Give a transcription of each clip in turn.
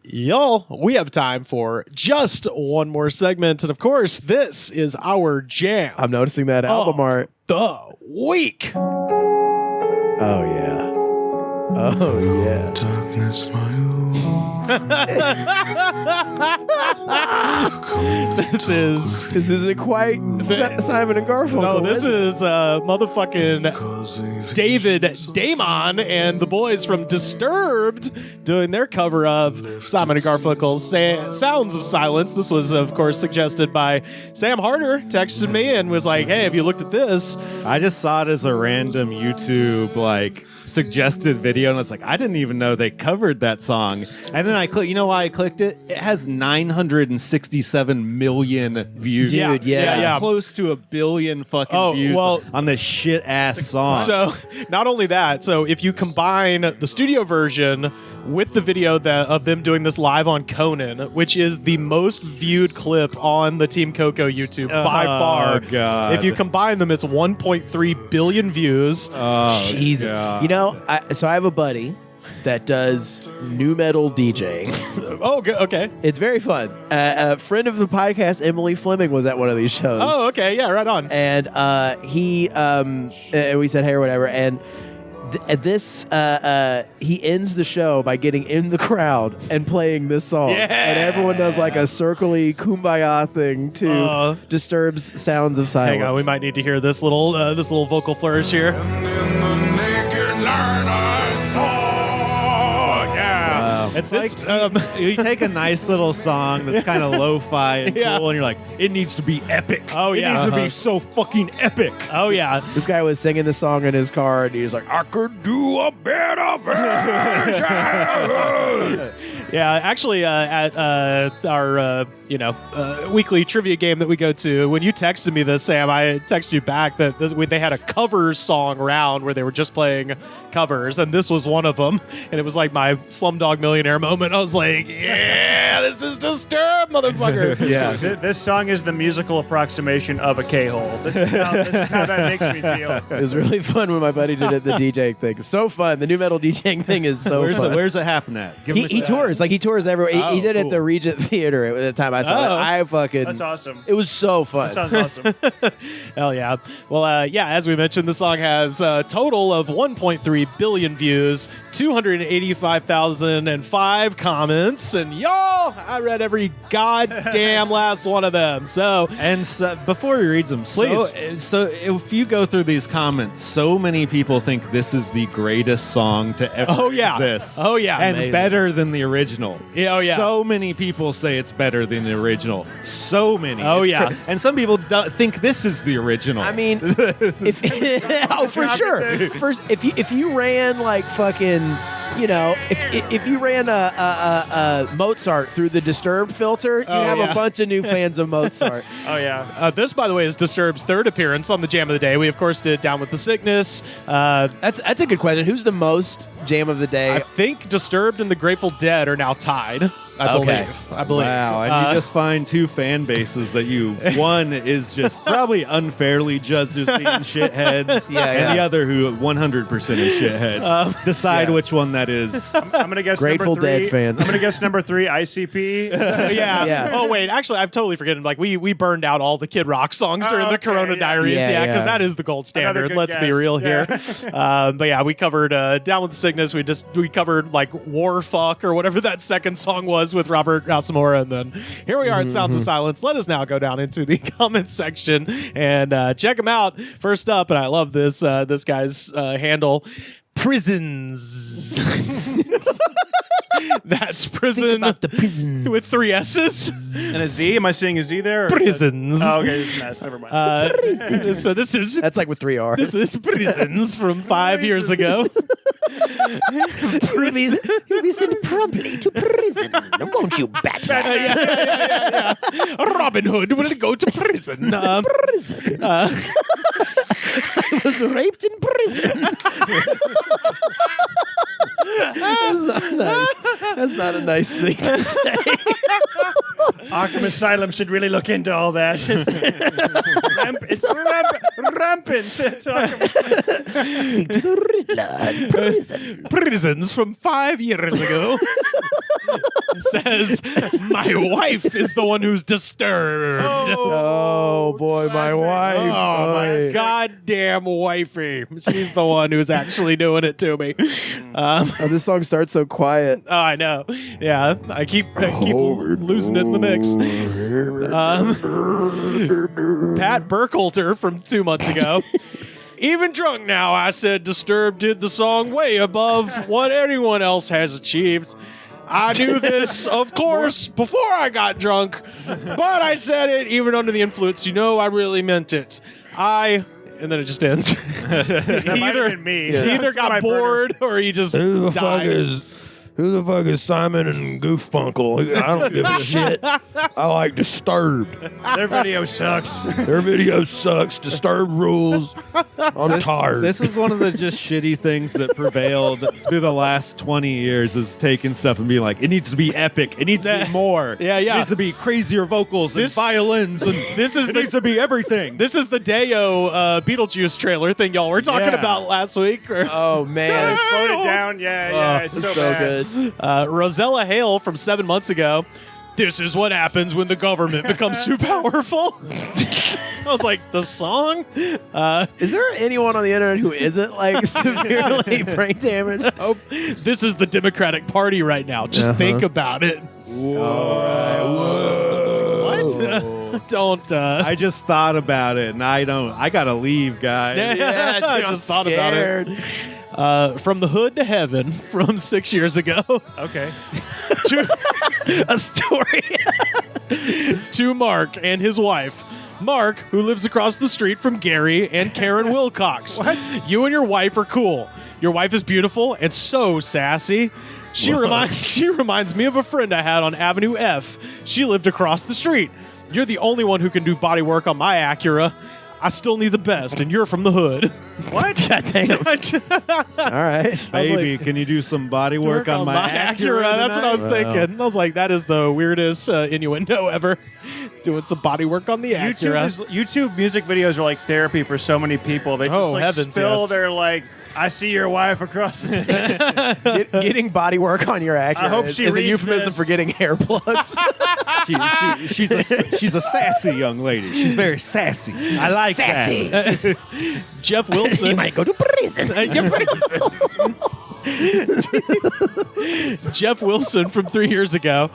Y'all, we have time for just one more segment. And of course, this is our jam. I'm noticing that album art. The week. Oh, yeah. Oh, yeah. Darkness, my own. This isn't quite Simon and Garfunkel. No, this is motherfucking David Damon and the boys from Disturbed doing their cover of Simon and Garfunkel's Sounds of Silence. This was, of course, suggested by Sam Harter, texted me and was like, hey, have you looked at this? I just saw it as a random YouTube, suggested video, and I was like, I didn't even know they covered that song. And then I clicked, you know why I clicked it? It has 967 million views. Dude, yeah. It's close to 1 billion fucking views on this shit-ass song. So, not only that, so if you combine the studio version with the video of them doing this live on Conan, which is the most viewed clip on the Team Coco YouTube by far. God. If you combine them, it's 1.3 billion views. Jesus. God. You know, so I have a buddy that does new metal DJing. Okay. It's very fun. A friend of the podcast, Emily Fleming, was at one of these shows. Oh, okay. Yeah, right on. And we said hey or whatever, and he ends the show by getting in the crowd and playing this song. Yeah. And everyone does like a circly kumbaya thing to Disturbed's Sounds of Silence. Hang on, we might need to hear this little vocal flourish here. And in the naked light I saw. It's like you take a nice little song that's kind of lo-fi and cool, and you're like, it needs to be epic. Oh, yeah. It needs to be so fucking epic. Oh, yeah. This guy was singing the song in his car, and he's like, I could do a better version. Yeah, actually, at our weekly trivia game that we go to, when you texted me this, Sam, I texted you back that they had a covers song round where they were just playing covers, and this was one of them, and it was like my Slumdog Millionaire moment. I was like, yeah, this is Disturbed, motherfucker. Yeah. This song is the musical approximation of a K-hole. This is how that makes me feel. It was really fun when my buddy did it, the DJing thing. So fun. The new metal DJing thing is so fun. Where's it happen at? Give He tours. He tours everywhere. He did it at cool. the Regent Theater at the time I saw it. That's awesome. It was so fun. That sounds awesome. Hell yeah. Well, as we mentioned, the song has a total of 1.3 billion views, 285,005 comments, and y'all, I read every goddamn last one of them. So, before he reads them, please. So if you go through these comments, so many people think this is the greatest song to ever exist. Oh, yeah. And amazing. better than the original. Yeah, oh, yeah. So many people say it's better than the original. So many. Oh, It's yeah. And some people think this is the original. I mean, for sure. If you ran like fucking, if you ran a Mozart through the Disturbed filter, you'd have a bunch of new fans of Mozart. Oh, yeah. This, by the way, is Disturbed's third appearance on the Jam of the Day. We, of course, did Down with the Sickness. That's a good question. Who's the most Jam of the Day? I think Disturbed and the Grateful Dead are now tied. I believe. Wow, and you just find two fan bases that one is just probably unfairly judged as being shitheads, and the other who 100% is shitheads. Decide which one that is. I'm going to guess Grateful number 3. Dead fans. I'm going to guess number 3, ICP. Yeah. Oh, wait. Actually, I've totally forgotten. Like, we burned out all the Kid Rock songs during the Corona Diaries. Yeah, Because yeah. that is the gold standard. good Let's be guess. real Yeah. here. But yeah, we covered Down with the Sickness. We covered like War Fuck or whatever that second song was with Robert Asamora. And then here we are at Sounds of Silence. Let us now go down into the comments section and check them out. First up, and I love this guy's handle, Prisons. That's prison. Think about the prison. With 3 S's. And a Z? Am I seeing a Z there? Prisons. Oh, okay. It's a mess. Never mind. So this is That's like with 3 R's. this is Prisons from 5 years ago. You'll be sent promptly to prison, won't you, Batman? Yeah. Robin Hood will go to prison. Prison. I was raped in prison. That's not nice. That's not a nice thing to say. Arkham Asylum should really look into all that. It's rampant. Speak to the Riddler. Prison. Prisons from 5 years ago. Says, my wife is the one who's disturbed. Oh boy, my wife. Oh, my goddamn wifey. She's the one who's actually doing it to me. Oh, this song starts so quiet. Oh, I know. Yeah, I keep losing it in the mix. Pat Burkhalter from 2 months ago. Even drunk now, I said Disturbed did the song way above what anyone else has achieved. I knew this, of course, before I got drunk, but I said it even under the influence. You know, I really meant it. And then it just ends. That might have been me. He either got bored or he just died. Who the fuck is Simon and Gooffunkle? I don't give a shit. I like Disturbed. Their video sucks. Their video sucks. Disturbed rules. I'm tired. This is one of the just shitty things that prevailed through the last 20 years is taking stuff and being like, it needs to be epic. It needs to be more. Yeah. It needs to be crazier vocals and violins. And it needs to be everything. This is the Deo Beetlejuice trailer thing y'all were talking about last week. Oh, man. Slowed it down. Yeah. It's so bad. good. Rosella Hale from 7 months ago. This is what happens when the government becomes too powerful. I was like, the song? Is there anyone on the internet who isn't like severely brain damaged? Oh, this is the Democratic Party right now. Just think about it. Whoa. What? Don't. I just thought about it, and I gotta leave, guys. Yeah, I just thought about it. From the Hood to Heaven from 6 years ago. Okay. A story. To Mark and his wife. Mark, who lives across the street from Gary and Karen Wilcox. What? You and your wife are cool. Your wife is beautiful and so sassy. She reminds me of a friend I had on Avenue F. She lived across the street. You're the only one who can do body work on my Acura. I still need the best, and you're from the hood. What? God damn. All right. Baby, can you do some body work on my Acura? That's what I was thinking. I was like, that is the weirdest innuendo ever. Doing some body work on the Acura. YouTube music videos are like therapy for so many people. They just spill their like, I see your wife across the street. Getting body work on your Acura I hope she is a reads euphemism this. for getting hair plugs. She's a sassy young lady. She's very sassy. I like sassy. that. Jeff Wilson. You might go to prison. Jeff Wilson from 3 years ago.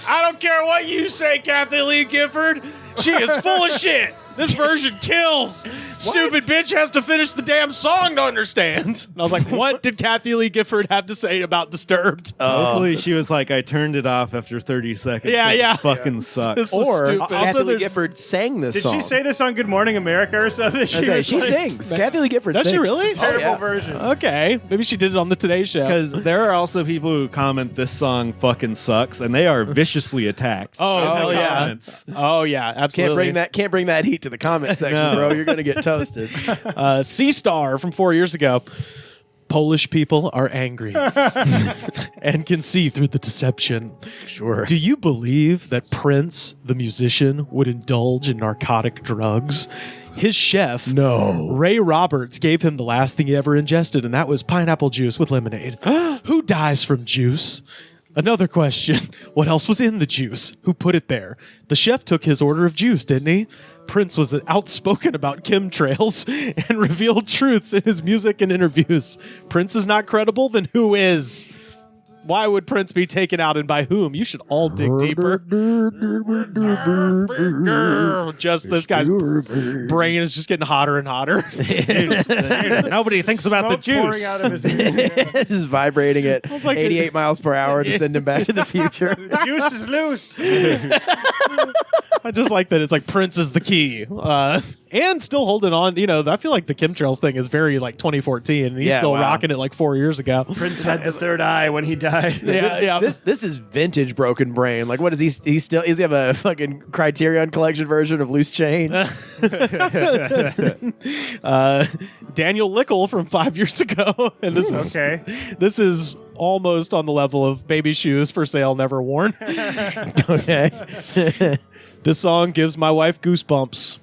I don't care what you say, Kathy Lee Gifford. She is full of shit. This version kills. Stupid bitch has to finish the damn song to understand. And I was like, what did Kathy Lee Gifford have to say about Disturbed? Hopefully she was like, I turned it off after 30 seconds. Yeah. It fucking sucks. This was Or stupid. Kathy Lee Gifford sang this Did song. she say this on Good Morning America or something? She was like, sings. Kathy Lee Gifford Does she sings. really? Terrible version. Okay. Maybe she did it on the Today Show. Because there are also people who comment this song fucking sucks, and they are viciously attacked. Oh, in the hell yeah. comments. Oh, yeah. Absolutely. Can't bring that heat to the comment section, bro. You're gonna get toasted. C-Star from 4 years ago. Polish people are angry and can see through the deception. Sure. Do you believe that Prince, the musician, would indulge in narcotic drugs? His chef, Ray Roberts, gave him the last thing he ever ingested, and that was pineapple juice with lemonade. Who dies from juice? Another question. What else was in the juice? Who put it there? The chef took his order of juice, didn't he? Prince was outspoken about chemtrails and revealed truths in his music and interviews. Prince is not credible, then who is? Why would Prince be taken out and by whom? You should all dig deeper. Just this guy's brain is just getting hotter and hotter. Nobody thinks about the Smoke pouring juice. out of his ear. Just vibrating at like 88 miles per hour to send him back to the future. The juice is loose. I just like that it's like Prince is the key. and still holding on. You know, I feel like the chemtrails thing is very like 2014, and he's still rocking it like 4 years ago. Prince had the third eye when he died. Yeah. This is vintage Broken Brain. Like, what is he? He still does he have a fucking Criterion Collection version of Loose Chain? Daniel Lickle from 5 years ago, and this is okay. This is almost on the level of Baby Shoes for Sale Never Worn. Okay. This song gives my wife goosebumps.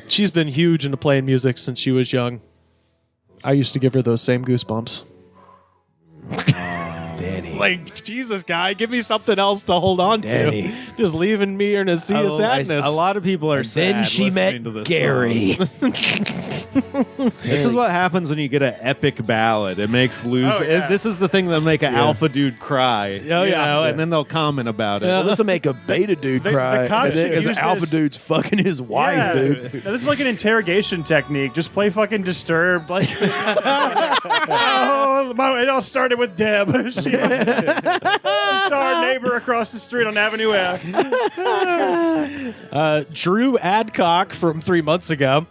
She's been huge into playing music since she was young. I used to give her those same goosebumps. Danny. Like, Jesus, guy, give me something else to hold on Danny. to. Just leaving me in a sea of sadness. A lot of people are sad. Then she listening met to this Gary. This is what happens when you get an epic ballad. It makes this is the thing that'll make an alpha dude cry. Oh, yeah. And then they'll comment about it. Well, this will make a beta dude cry. The cops should Because use alpha this- dude's fucking his wife, Yeah. dude. Now, this is like an interrogation technique. Just play fucking Disturbed. Like, it all started with Deb. She saw our neighbor across the street on Avenue F. Drew Adcock from 3 months ago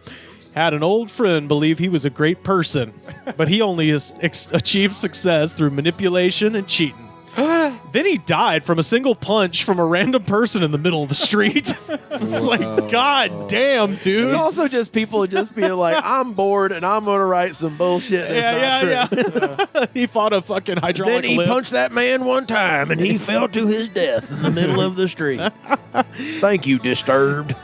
had an old friend believe he was a great person, but he only achieved success through manipulation and cheating. Then he died from a single punch from a random person in the middle of the street. It's like, God damn, dude. It's also just people just being like, I'm bored and I'm going to write some bullshit that's not true. Yeah. He fought a fucking hydraulic Then he lift. punched that man one time and he fell to his death in the middle of the street. Thank you, Disturbed.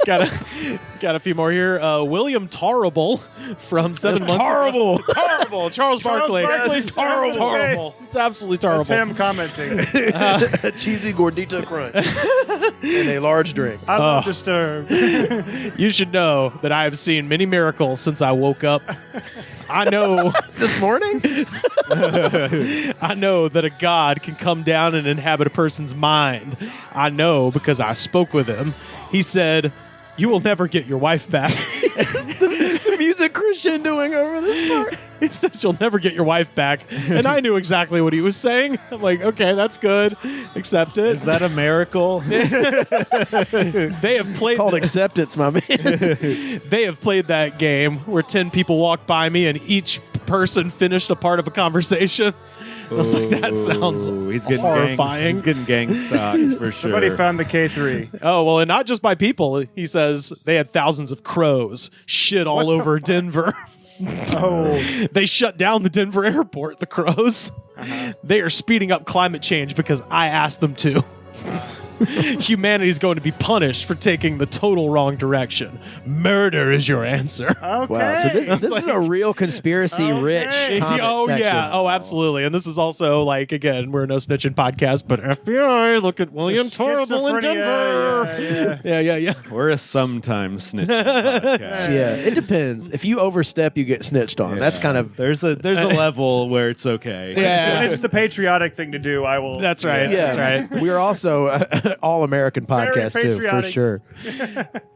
Got a few more here. William Tarrable from 7 months horrible. ago. Terrible. Charles Barkley. Barkley's It's horrible. It's absolutely terrible. That's him commenting. Cheesy gordita crunch. And a large drink. I love Disturbed. You should know that I have seen many miracles since I woke up. I know This morning? I know that a god can come down and inhabit a person's mind. I know because I spoke with him. He said, "You will never get your wife back." The music Christian doing over this part. He said, "You'll never get your wife back." And I knew exactly what he was saying. I'm like, okay, that's good. Accept it. Is that a miracle? They have played Called acceptance, my man. They have played that game where 10 people walked by me and each person finished a part of a conversation. I was like, that sounds He's getting horrifying. He's getting gang stocks for sure. Somebody found the K3. Oh, well, and not just by people. He says they had thousands of crows shit all over Denver. Oh. They shut down the Denver airport, the crows. They are speeding up climate change because I asked them to. Humanity's going to be punished for taking the total wrong direction. Murder is your answer. Okay. Wow, so this is a real conspiracy-rich Okay. comment Oh, section. yeah. Oh, absolutely. And this is also, like, again, we're a no snitching podcast, but FBI, look at William Torrable in Denver. Yeah. Yeah. We're a sometimes snitching podcast. Yeah, it depends. If you overstep, you get snitched on. That's kind of... There's a level where it's okay. Yeah. When it's the patriotic thing to do, I will. That's right. Yeah, That's right. We are also an all-American podcast, too, for patriotic. sure.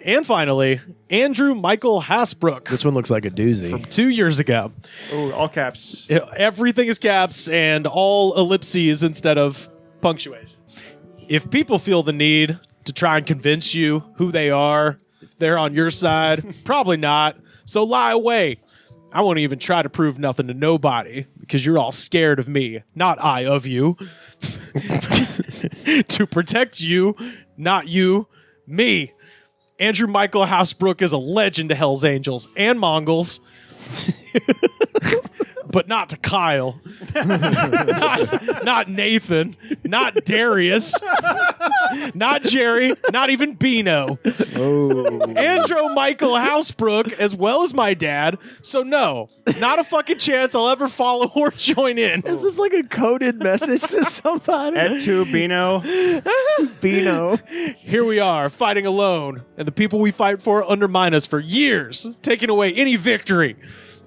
And finally, Andrew Michael Hasbrook. This one looks like a doozy. 2 years ago. Ooh, all caps. Everything is caps and all ellipses instead of punctuation. If people feel the need to try and convince you who they are, if they're on your side, probably not. So lie away. I won't even try to prove nothing to nobody because you're all scared of me, not I of you. To protect you, not you, me. Andrew Michael Hasbrook is a legend to Hell's Angels and Mongols. But not to Kyle. Not Nathan. Not Darius. Not Jerry. Not even Bino. Andrew Michael Hasbrook, as well as my dad. So no, not a fucking chance I'll ever follow or join in. Is this like a coded message to somebody? Et tu, Bino. Bino. Here we are, fighting alone, and the people we fight for undermine us for years, taking away any victory.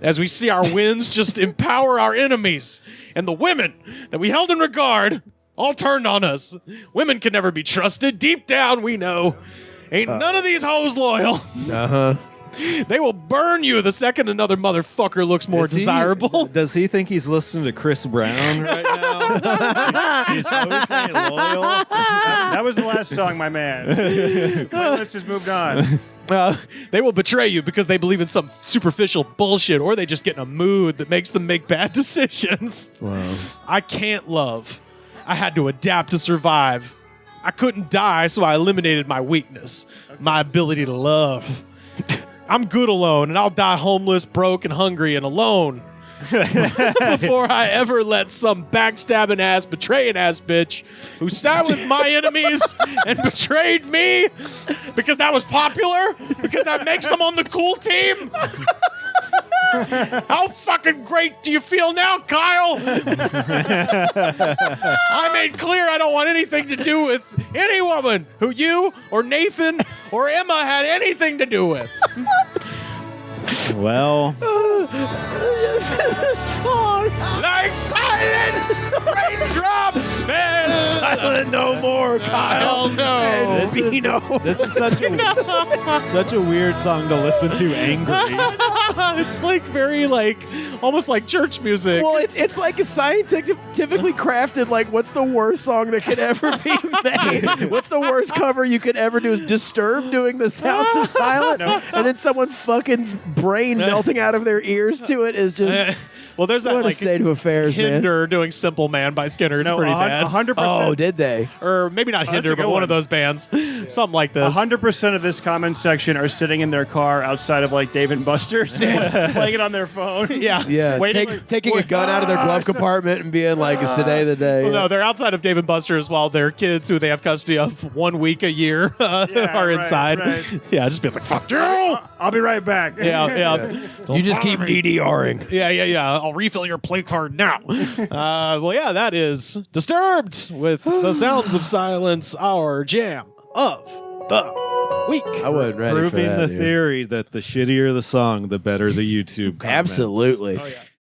As we see our wins just empower our enemies. And the women that we held in regard all turned on us. Women can never be trusted. Deep down, we know. Ain't none of these hoes loyal. Uh-huh. They will burn you the second another motherfucker looks more desirable. Does he think he's listening to Chris Brown right now? He's always saying loyal. That was the last song, my man. My list has moved on. They will betray you because they believe in some superficial bullshit, or they just get in a mood that makes them make bad decisions. Wow. I can't love. I had to adapt to survive. I couldn't die, so I eliminated my weakness, my ability to love. I'm good alone, and I'll die homeless, broke, and hungry, and alone. Before I ever let some backstabbing ass, betraying ass bitch who sat with my enemies and betrayed me because that was popular, because that makes them on the cool team. How fucking great do you feel now, Kyle? I made clear I don't want anything to do with any woman who you or Nathan or Emma had anything to do with. Well, Song. Like silence, raindrops fell. Silent no more, Kyle. No. this is such a weird song to listen to angry. It's like very almost like church music. Well, it's like a scientifically crafted. Like, what's the worst song that could ever be made? What's the worst cover you could ever do? Is Disturbed doing the sounds of silence, and then someone fucking's brain melting out of their ears to it is just. Well, there's that What a state of affairs, man. Hinder doing Simple Man by Skinner. It's pretty bad. 100%. Oh, did they? Or maybe not that's Hinder, a good but one one. of those bands. Something like this. 100% of this comment section are sitting in their car outside of like Dave and Buster's, playing it on their phone. Yeah. Yeah, Waiting- taking a gun out of their glove compartment and being like, "Is today the day?" Well, no, they're outside of Dave and Buster's while their kids, who they have custody of 1 week a year, are right, inside. right. Yeah, just be like, fuck you! I'll be right back. Yeah. You just keep DDRing. Yeah. I'll refill your play card now. Well, yeah, that is Disturbed with the sounds of silence, our jam of the week. I wasn't ready for Proving that, the dude. theory that the shittier the song, the better the YouTube comments. Absolutely. Oh, yeah.